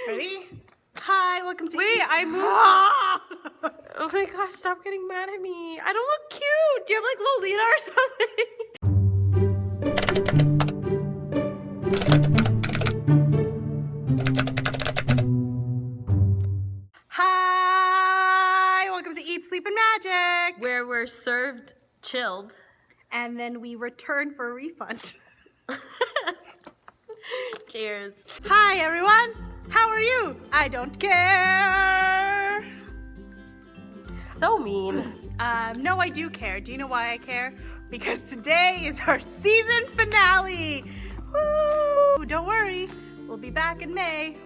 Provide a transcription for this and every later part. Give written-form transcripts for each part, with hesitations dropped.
Ready? Hi, welcome to Wait, I moved. Oh my gosh, stop getting mad at me. I don't look cute. Do you have like Lolita or something? Hi, welcome to Eat, Sleep, and Magic. Where we're served chilled. And then we return for a refund. Cheers. Hi, everyone. How are you? I don't care. So mean. No, I do care. Do you know why I care? Because today is our season finale. Woo! Don't worry, we'll be back in May.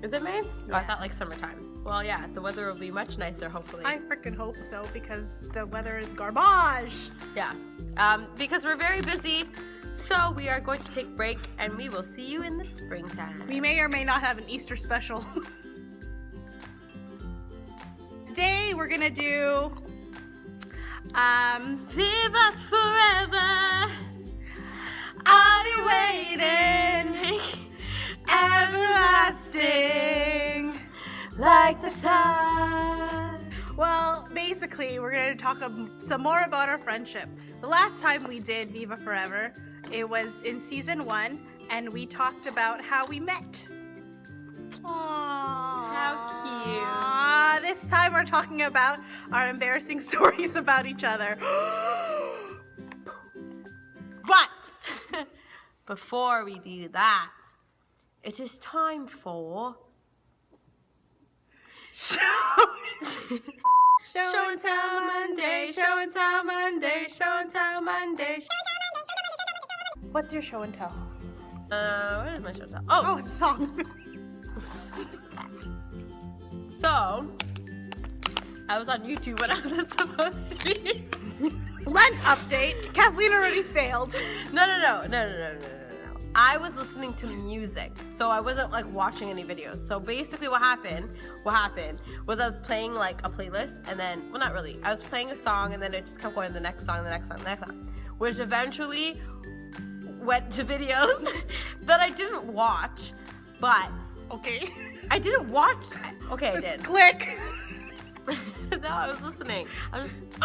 Is it May? Oh, I thought like summertime. Well, yeah, the weather will be much nicer, hopefully. I freaking hope so, because the weather is garbage. Yeah, because we're very busy, so we are going to take a break, and we will see you in the springtime. We may or may not have an Easter special. Today we're gonna do Viva Forever. I'll be waiting, everlasting, Like the sun. Well, basically, we're going to talk some more about our friendship. The last time we did Viva Forever, it was in season 1, and we talked about how we met. Aww. How cute. This time we're talking about our embarrassing stories about each other. But before we do that, it is time for Show and Tell Monday, Show and Tell Monday, Show and Tell Monday. What's your show and tell? what is my show tell? Oh, it's a song. So I was on YouTube when I wasn't supposed to be. Lent update. Kathleen already failed. No. I was listening to music, so I wasn't like watching any videos. So basically what happened was I was playing like a playlist, and then, well, not really. I was playing a song, and then it just kept going to the next song, which eventually went to videos that I didn't watch, but Okay. I didn't watch. Okay, I did. Click. No, I was listening. I was just,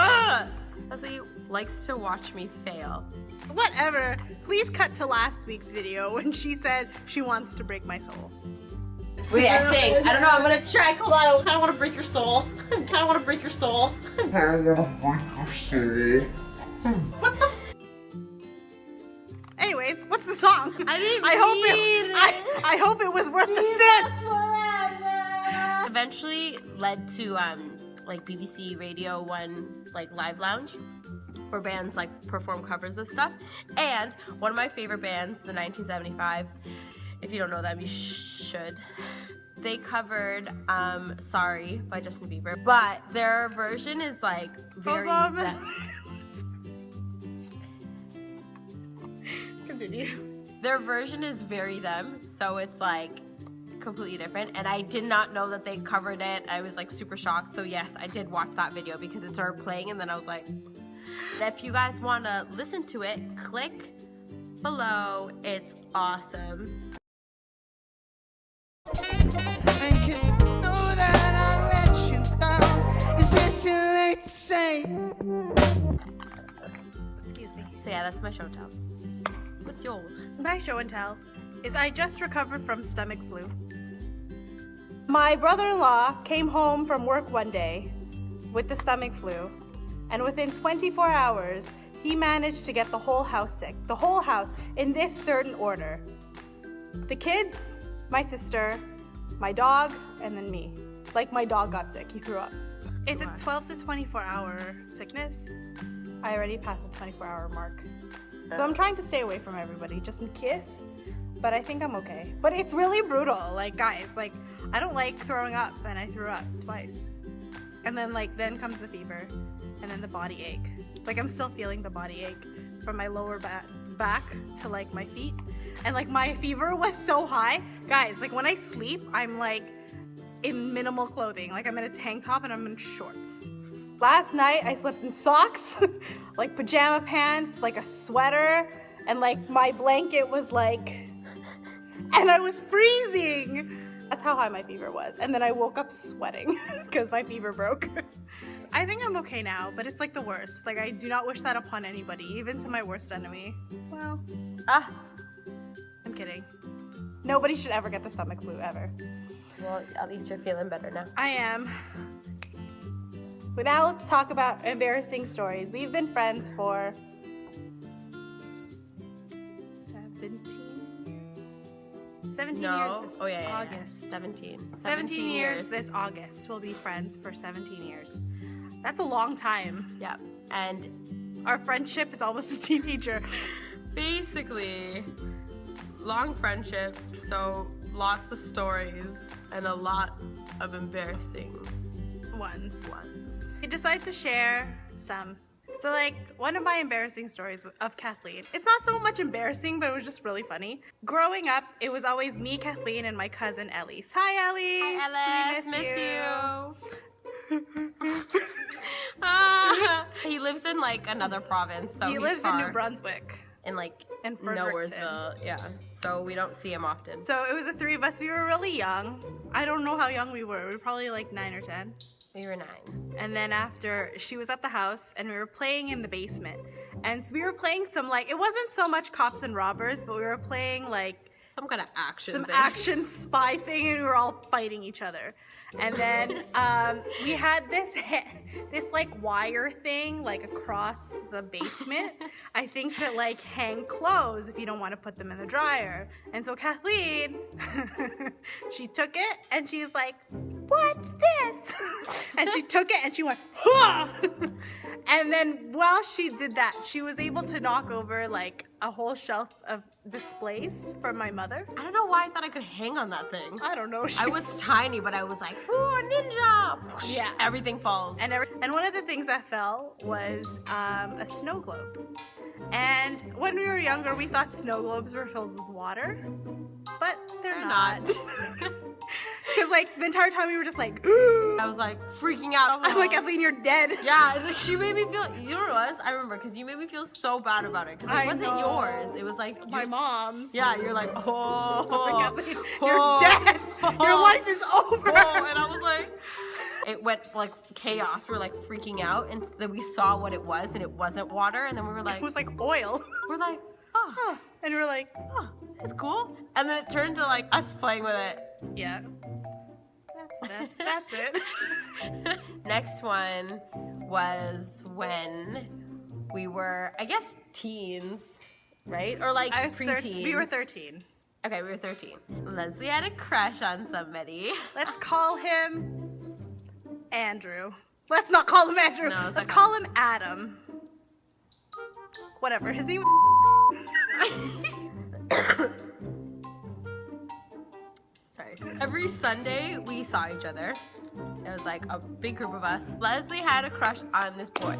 Leslie likes to watch me fail. Whatever. Please cut to last week's video when she said she wants to break my soul. Wait, I don't know, I'm gonna try. Hold on, I kind of want to break your soul. What the Anyways, what's the song? I hope it was worth the sin. Eventually led to like BBC Radio 1 like live lounge, where bands like perform covers of stuff. And one of my favorite bands, the 1975, if you don't know them, you should. They covered Sorry by Justin Bieber, but their version is like very Continue. Their version is very them, so it's like completely different, and I did not know that they covered it. I was like super shocked. So yes, I did watch that video because it started playing, and then I was like, if you guys want to listen to it, click below. It's awesome. Excuse me. So yeah, that's my show and tell. What's yours? My show and tell is I just recovered from stomach flu. My brother-in-law came home from work one day with the stomach flu, and within 24 hours, he managed to get the whole house sick. The whole house, in this certain order. The kids, my sister, my dog, and then me. Like, my dog got sick, he threw up. It's a 12 to 24 hour sickness. I already passed the 24-hour mark. So I'm trying to stay away from everybody, just in case. But I think I'm okay. But it's really brutal. Like, guys, like, I don't like throwing up, and I threw up twice. And then, like, then comes the fever, and then the body ache. Like, I'm still feeling the body ache from my lower back to, like, my feet. And, like, my fever was so high. Guys, like, when I sleep, I'm, like, in minimal clothing. Like, I'm in a tank top, and I'm in shorts. Last night, I slept in socks, like, pajama pants, like, a sweater, and, like, my blanket was, like, and I was freezing. That's how high my fever was. And then I woke up sweating because my fever broke. I think I'm okay now, but it's like the worst. Like, I do not wish that upon anybody, even to my worst enemy. Well, I'm kidding. Nobody should ever get the stomach flu, ever. Well, at least you're feeling better now. I am. But now let's talk about embarrassing stories. We've been friends for 17 years this August. 17 years this August. We'll be friends for 17 years. That's a long time. Yeah. And our friendship is almost a teenager. Basically, long friendship, so lots of stories and a lot of embarrassing ones. I decided to share some. So, like, one of my embarrassing stories of Kathleen, it's not so much embarrassing, but it was just really funny. Growing up, it was always me, Kathleen, and my cousin Elise. Hi, Elise. Hi, Ellis. Miss you. He lives in, like, another province, so he lives in New Brunswick. In, like, in Nowheresville. Yeah. So we don't see him often. So it was the three of us. We were really young. I don't know how young we were. We were probably, like, 9 or 10. We were 9. And then after, she was at the house and we were playing in the basement. And so we were playing some, like, it wasn't so much cops and robbers, but we were playing, like, some kind of action some thing. Action spy thing, and we were all fighting each other. And then we had this like wire thing like across the basement, I think, to like hang clothes if you don't want to put them in the dryer. And so Kathleen, she took it and she's like, "What's this?" And she took it and she went, "Huh!" And then while she did that, she was able to knock over like a whole shelf of displays from my mother. I don't know why I thought I could hang on that thing. I don't know. I was tiny, but I was like, "Ooh, ninja!" Yeah. Everything falls. And one of the things that fell was a snow globe. And when we were younger, we thought snow globes were filled with water, but they're not. Because like the entire time we were just like, I was like freaking out. I'm like, Kathleen, you're dead. Yeah, it's like she made me feel. You know what it was? I remember because you made me feel so bad about it because it wasn't yours. It was like my mom's. Yeah, you're like, oh, Kathleen, you're dead. Your life is over. And I was like, it went like chaos. We were like freaking out, and then we saw what it was, and it wasn't water. And then we were like, it was like oil. We're like, oh, and we were like, oh, it's cool. And then it turned to like us playing with it. Yeah. That's it. Next one was when we were, I guess, teens, right? Or like preteens. We were 13. Okay, we were 13. Leslie had a crush on somebody. Let's call him Andrew. Let's not call him Andrew. No, let's call him Adam. Whatever. His name Sorry. Every Sunday, we saw each other. It was like a big group of us. Leslie had a crush on this boy.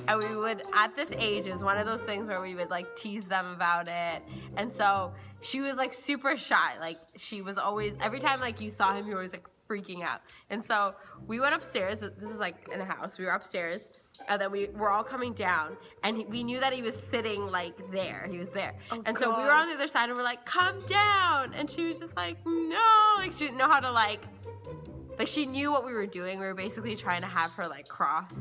And we would, at this age, it was one of those things where we would like tease them about it. And so she was like super shy. Like she was always, every time like you saw him, you were always like freaking out. And so we went upstairs. This is like in a house. We were upstairs. And then we were all coming down. And we knew that he was sitting like there. He was there. Oh, and so we were on the other side and we're like, come down. And she was just like, no. Like she didn't know how to like she knew what we were doing. We were basically trying to have her like cross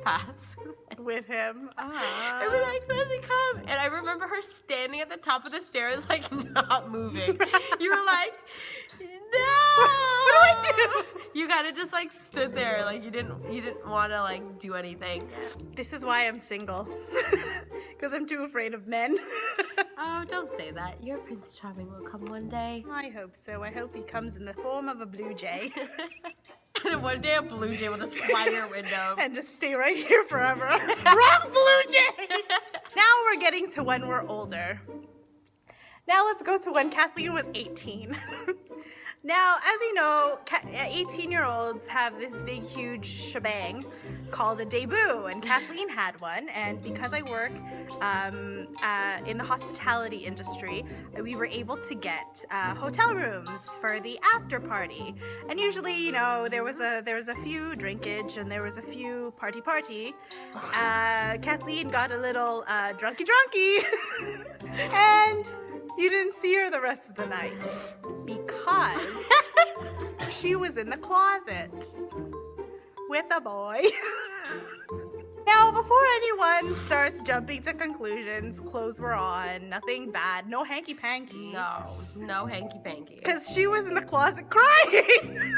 paths with him. And we're like, Leslie, come. And I remember her standing at the top of the stairs, like not moving. You were like, no. What do I do? You kind of just like stood there, like you didn't want to like do anything. This is why I'm single, because I'm too afraid of men. Oh, don't say that. Your Prince Charming will come one day. I hope so. I hope he comes in the form of a blue jay. And then one day a blue jay will just fly to your window. And just stay right here forever. Wrong blue jay! Now we're getting to when we're older. Now let's go to when Kathleen was 18. Now, as you know, 18-year-olds have this big, huge shebang called a debut, and Kathleen had one. And because I work in the hospitality industry, we were able to get hotel rooms for the after party. And usually, you know, there was a few drinkage and there was a few party. Kathleen got a little drunky, and You didn't see her the rest of the night because she was in the closet with a boy. Now, before anyone starts jumping to conclusions, clothes were on, nothing bad, no hanky-panky. No hanky-panky. Because she was in the closet crying.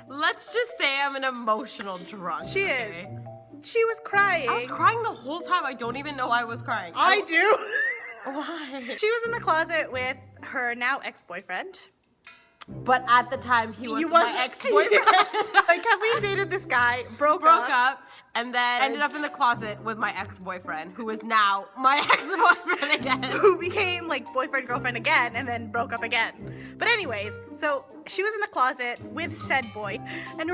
Let's just say I'm an emotional drunk. She is. She was crying. I was crying the whole time. I don't even know why I was crying. I do. Why? She was in the closet with her now ex-boyfriend. But at the time, he was my ex-boyfriend. Yeah. Like, Kathleen dated this guy, broke up. And then ended up in the closet with my ex-boyfriend, who is now my ex-boyfriend again. Who became like boyfriend, girlfriend again, and then broke up again. But anyways, so she was in the closet with said boy, and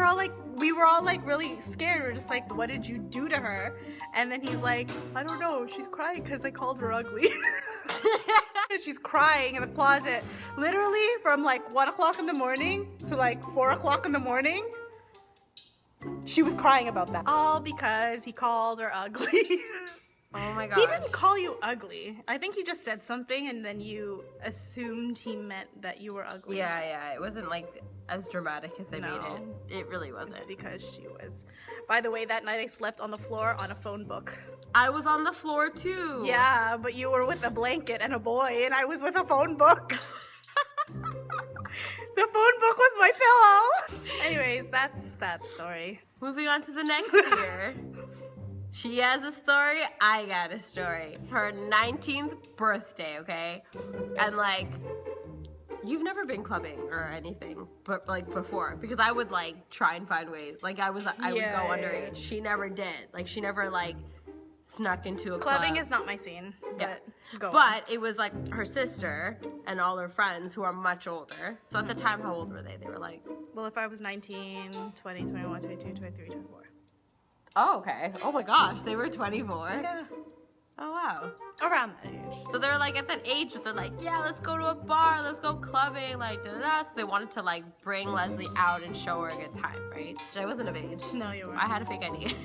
we were all like really scared. We were just like, what did you do to her? And then he's like, I don't know, she's crying because I called her ugly. And she's crying in the closet, literally from like 1 o'clock in the morning to like 4 o'clock in the morning. She was crying about that. All because he called her ugly. Oh my gosh. He didn't call you ugly. I think he just said something and then you assumed he meant that you were ugly. Yeah. It wasn't like as dramatic as I made it. It really wasn't. It's because she was. By the way, that night I slept on the floor on a phone book. I was on the floor too. Yeah, but you were with a blanket and a boy and I was with a phone book. The phone book was my pillow. Anyways, that's that story. Moving on to the next year. She has a story, I got a story. Her 19th birthday, okay? And like, you've never been clubbing or anything, but like before, because I would like try and find ways. Like I would go underage. She never did. Like she never like snuck into a club. Clubbing is not my scene. But But it was like her sister and all her friends who are much older. So at the time, how old were they? They were like... Well, if I was 19, 20, 21, 22, 23, 24. Oh, okay. Oh my gosh, they were 24? Yeah. Oh, wow. Around that age. So they're like at that age where they're like, yeah, let's go to a bar, let's go clubbing, like da-da-da. So they wanted to like bring Leslie out and show her a good time, right? I wasn't of age. No, you weren't. I had a fake ID.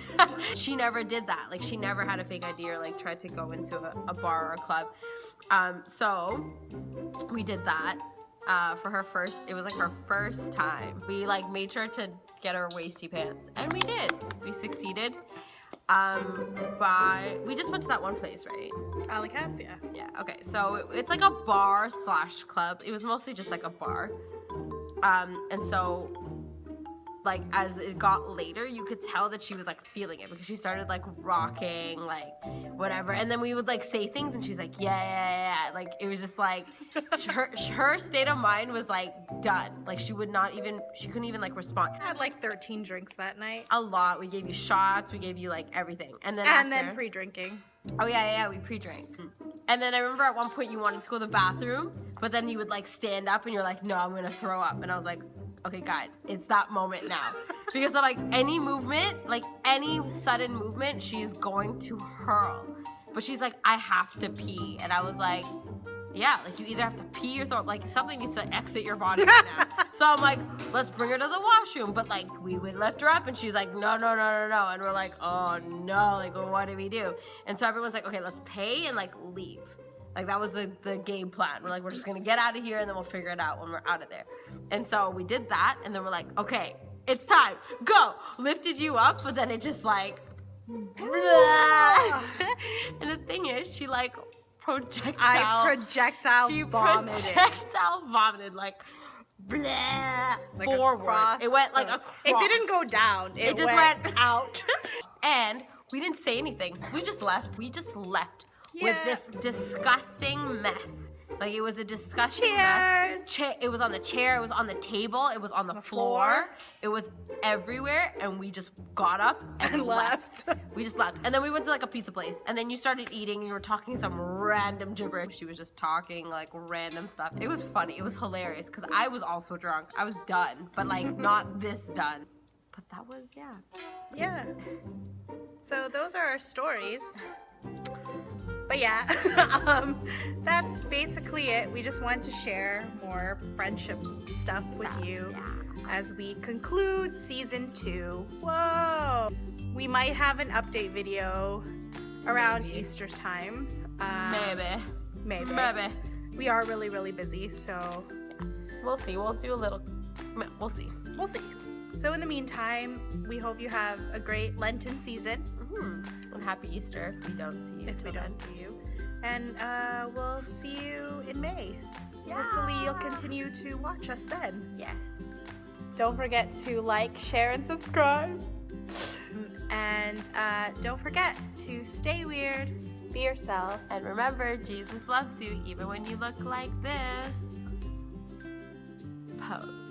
She never did that. Like she never had a fake ID or like tried to go into a bar or a club. So we did that for her first, it was like her first time. We like made sure to get her waisty pants and we did. We succeeded. We just went to that one place, right? Alicats, yeah. Yeah, okay. So it's like a bar / club. It was mostly just like a bar. And so like as it got later, you could tell that she was like feeling it because she started like rocking, like whatever. And then we would like say things and she's like, yeah. Like it was just like her state of mind was like done. Like she couldn't even like respond. I had like 13 drinks that night. A lot. We gave you shots. We gave you like everything. And then pre-drinking. Oh yeah, we pre-drank. And then I remember at one point you wanted to go to the bathroom, but then you would like stand up and you're like, no, I'm gonna throw up. And I was like, okay guys, it's that moment now. Because of like any movement, like any sudden movement, she's going to hurl. But she's like, I have to pee. And I was like, yeah, like you either have to pee or throw up, like something needs to exit your body right now. So I'm like, let's bring her to the washroom. But like we would lift her up and she's like, no. And we're like, oh no, like what do we do? And so everyone's like, okay, let's pay and like leave. Like that was the game plan. We're like, we're just gonna get out of here and then we'll figure it out when we're out of there. And so we did that and then we're like, okay, it's time, go. Lifted you up, but then it just like, and the thing is, she like projectile vomited like forward. It went like across. It didn't go down. It just went out. And we didn't say anything. We just left. With this disgusting mess. Like it was a disgusting mess. It was on the chair, it was on the table, it was on the floor. It was everywhere and we just got up and left. We just left. And then we went to like a pizza place and then you started eating and you were talking some random gibberish. She was just talking like random stuff. It was funny, it was hilarious because I was also drunk. I was done, but like not this done. But that was, Yeah. So those are our stories. But yeah, that's basically it. We just want to share more friendship stuff with you as we conclude season 2. Whoa! We might have an update video around Easter time. Maybe. we are really, really busy, so We'll see. We'll do a little. We'll see. we'll see. So in the meantime, we hope you have a great Lenten season And happy Easter if we don't see you. if we till don't then. see you. And we'll see you in May. Yeah. Hopefully you'll continue to watch us then. Yes. Don't forget to like, share, and subscribe. And don't forget to stay weird, be yourself. And remember, Jesus loves you even when you look like this. Pose.